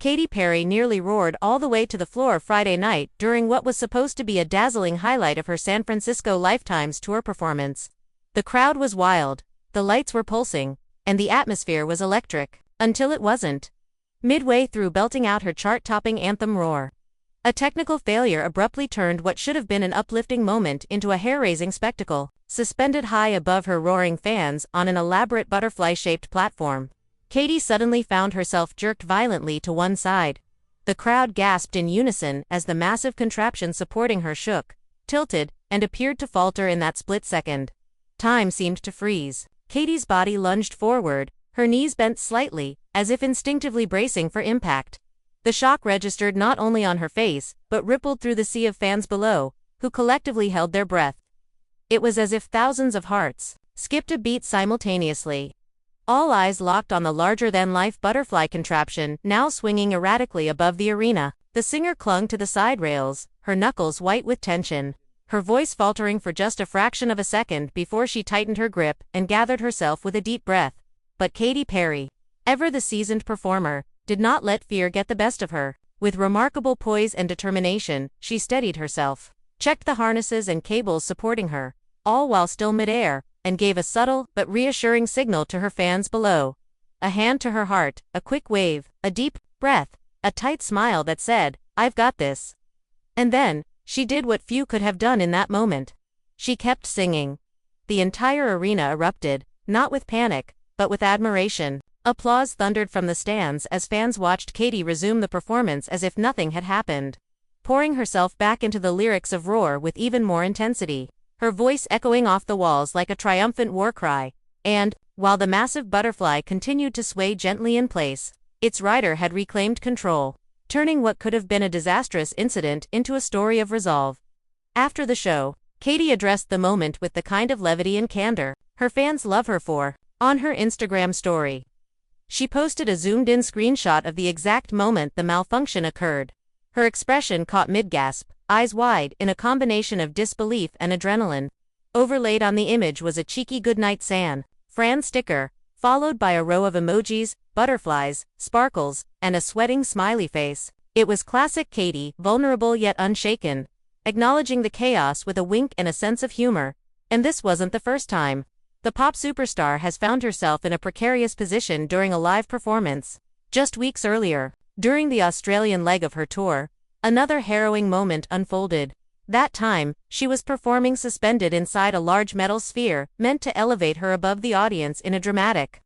Katy Perry nearly roared all the way to the floor Friday night during what was supposed to be a dazzling highlight of her San Francisco Lifetimes tour performance. The crowd was wild, the lights were pulsing, and the atmosphere was electric, until it wasn't. Midway through belting out her chart-topping anthem Roar, a technical failure abruptly turned what should have been an uplifting moment into a hair-raising spectacle. Suspended high above her roaring fans on an elaborate butterfly-shaped platform, Katy suddenly found herself jerked violently to one side. The crowd gasped in unison as the massive contraption supporting her shook, tilted, and appeared to falter in that split second. Time seemed to freeze. Katy's body lunged forward, her knees bent slightly, as if instinctively bracing for impact. The shock registered not only on her face, but rippled through the sea of fans below, who collectively held their breath. It was as if thousands of hearts skipped a beat simultaneously. All eyes locked on the larger-than-life butterfly contraption now swinging erratically above the arena. The singer clung to the side rails, her knuckles white with tension, her voice faltering for just a fraction of a second before she tightened her grip and gathered herself with a deep breath. But Katy Perry, ever the seasoned performer, did not let fear get the best of her. With remarkable poise and determination, she steadied herself, checked the harnesses and cables supporting her, all while still mid-air, and gave a subtle but reassuring signal to her fans below. A hand to her heart, a quick wave, a deep breath, a tight smile that said, "I've got this." And then, she did what few could have done in that moment. She kept singing. The entire arena erupted, not with panic, but with admiration. Applause thundered from the stands as fans watched Katy resume the performance as if nothing had happened, pouring herself back into the lyrics of Roar with even more intensity, her voice echoing off the walls like a triumphant war cry. And, while the massive butterfly continued to sway gently in place, its rider had reclaimed control, turning what could have been a disastrous incident into a story of resolve. After the show, Katy addressed the moment with the kind of levity and candor her fans love her for. On her Instagram story, she posted a zoomed-in screenshot of the exact moment the malfunction occurred. Her expression caught mid-gasp, eyes wide in a combination of disbelief and adrenaline. Overlaid on the image was a cheeky goodnight San Fran sticker, followed by a row of emojis, butterflies, sparkles, and a sweating smiley face. It was classic Katy, vulnerable yet unshaken, acknowledging the chaos with a wink and a sense of humor. And this wasn't the first time the pop superstar has found herself in a precarious position during a live performance. Just weeks earlier, during the Australian leg of her tour, another harrowing moment unfolded. That time, she was performing suspended inside a large metal sphere meant to elevate her above the audience in a dramatic,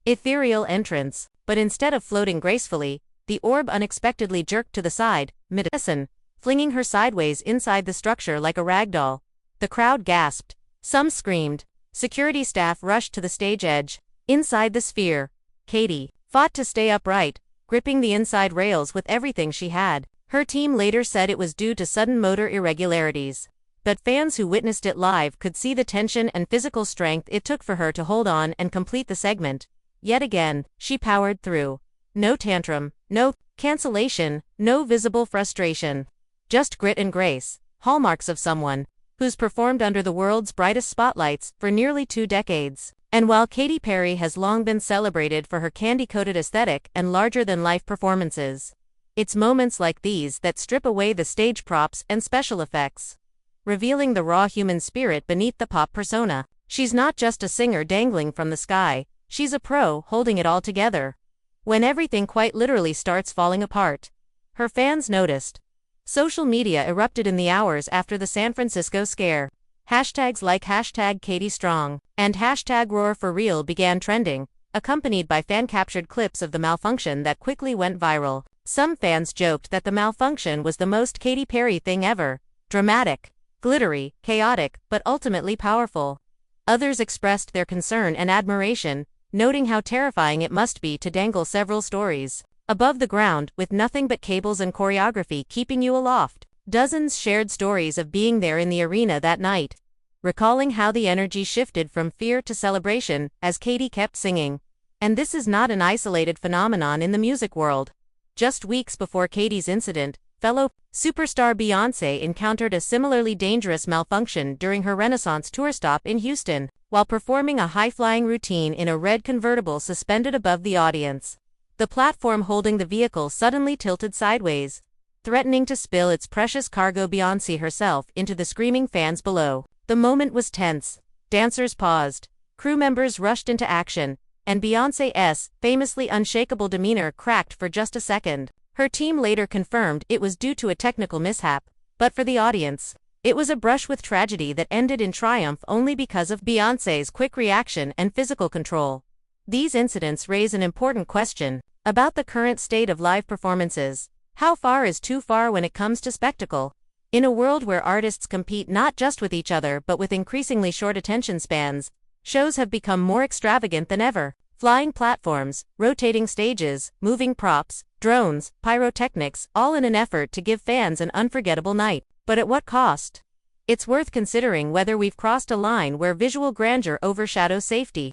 ethereal entrance. But instead of floating gracefully, the orb unexpectedly jerked to the side, mid-ascent, flinging her sideways inside the structure like a rag doll. The crowd gasped. Some screamed. Security staff rushed to the stage edge. Inside the sphere, Katy fought to stay upright, gripping the inside rails with everything she had. Her team later said it was due to sudden motor irregularities, but fans who witnessed it live could see the tension and physical strength it took for her to hold on and complete the segment. Yet again, she powered through. No tantrum, no cancellation, no visible frustration. Just grit and grace, hallmarks of someone who's performed under the world's brightest spotlights for nearly 2 decades. And while Katy Perry has long been celebrated for her candy-coated aesthetic and larger-than-life performances, it's moments like these that strip away the stage props and special effects, revealing the raw human spirit beneath the pop persona. She's not just a singer dangling from the sky, she's a pro holding it all together. When everything quite literally starts falling apart, her fans noticed. Social media erupted in the hours after the San Francisco scare. Hashtags like #KatyStrong and #RoarForReal began trending, accompanied by fan-captured clips of the malfunction that quickly went viral. Some fans joked that the malfunction was the most Katy Perry thing ever. Dramatic, glittery, chaotic, but ultimately powerful. Others expressed their concern and admiration, noting how terrifying it must be to dangle several stories above the ground with nothing but cables and choreography keeping you aloft. Dozens shared stories of being there in the arena that night, recalling how the energy shifted from fear to celebration as Katy kept singing. And this is not an isolated phenomenon in the music world. Just weeks before Katy's incident, fellow superstar Beyoncé encountered a similarly dangerous malfunction during her Renaissance tour stop in Houston, while performing a high-flying routine in a red convertible suspended above the audience. The platform holding the vehicle suddenly tilted sideways, threatening to spill its precious cargo, Beyoncé herself, into the screaming fans below. The moment was tense. Dancers paused. Crew members rushed into action, and Beyoncé's famously unshakable demeanor cracked for just a second. Her team later confirmed it was due to a technical mishap, but for the audience, it was a brush with tragedy that ended in triumph only because of Beyoncé's quick reaction and physical control. These incidents raise an important question about the current state of live performances. How far is too far when it comes to spectacle? In a world where artists compete not just with each other but with increasingly short attention spans, shows have become more extravagant than ever. Flying platforms, rotating stages, moving props, drones, pyrotechnics, all in an effort to give fans an unforgettable night. But at what cost? It's worth considering whether we've crossed a line where visual grandeur overshadows safety.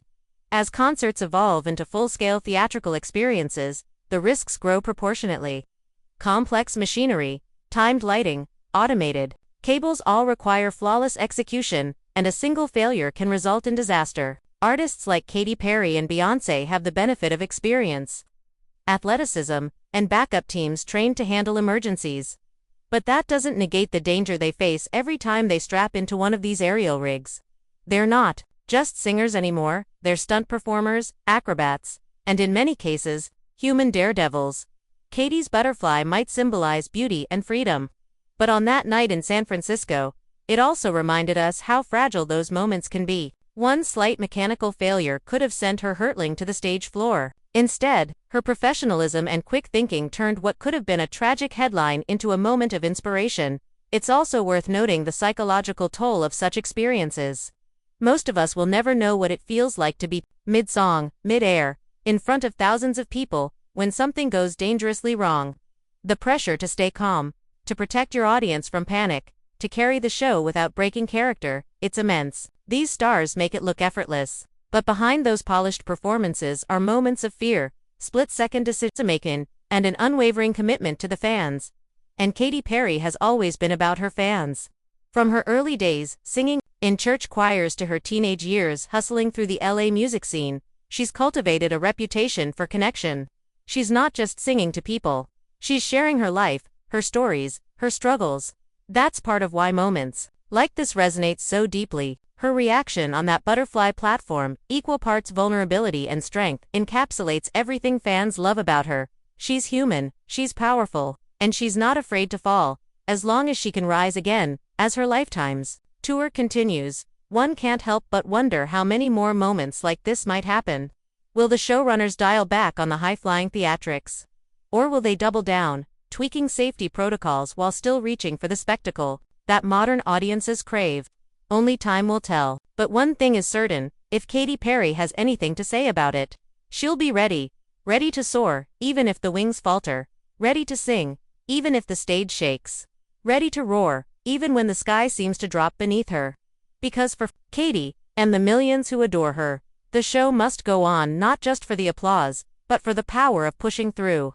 As concerts evolve into full-scale theatrical experiences, the risks grow proportionately. Complex machinery, timed lighting, automated cables all require flawless execution, and a single failure can result in disaster. Artists like Katy Perry and Beyoncé have the benefit of experience, athleticism, and backup teams trained to handle emergencies. But that doesn't negate the danger they face every time they strap into one of these aerial rigs. They're not just singers anymore, they're stunt performers, acrobats, and in many cases, human daredevils. Katy's butterfly might symbolize beauty and freedom. But on that night in San Francisco, it also reminded us how fragile those moments can be. One slight mechanical failure could have sent her hurtling to the stage floor. Instead, her professionalism and quick thinking turned what could have been a tragic headline into a moment of inspiration. It's also worth noting the psychological toll of such experiences. Most of us will never know what it feels like to be mid-song, mid-air, in front of thousands of people, when something goes dangerously wrong. The pressure to stay calm, to protect your audience from panic, to carry the show without breaking character, it's immense. These stars make it look effortless. But behind those polished performances are moments of fear, split-second decision-making, and an unwavering commitment to the fans. And Katy Perry has always been about her fans. From her early days, singing in church choirs, to her teenage years hustling through the LA music scene, she's cultivated a reputation for connection. She's not just singing to people. She's sharing her life, her stories, her struggles. That's part of why moments like this resonate so deeply. Her reaction on that butterfly platform, equal parts vulnerability and strength, encapsulates everything fans love about her. She's human, she's powerful, and she's not afraid to fall, as long as she can rise again. As her lifetime's tour continues, one can't help but wonder how many more moments like this might happen. Will the showrunners dial back on the high-flying theatrics? Or will they double down, tweaking safety protocols while still reaching for the spectacle that modern audiences crave? Only time will tell. But one thing is certain, if Katy Perry has anything to say about it, she'll be ready. Ready to soar, even if the wings falter. Ready to sing, even if the stage shakes. Ready to roar, even when the sky seems to drop beneath her. Because for Katy, and the millions who adore her, the show must go on, not just for the applause, but for the power of pushing through.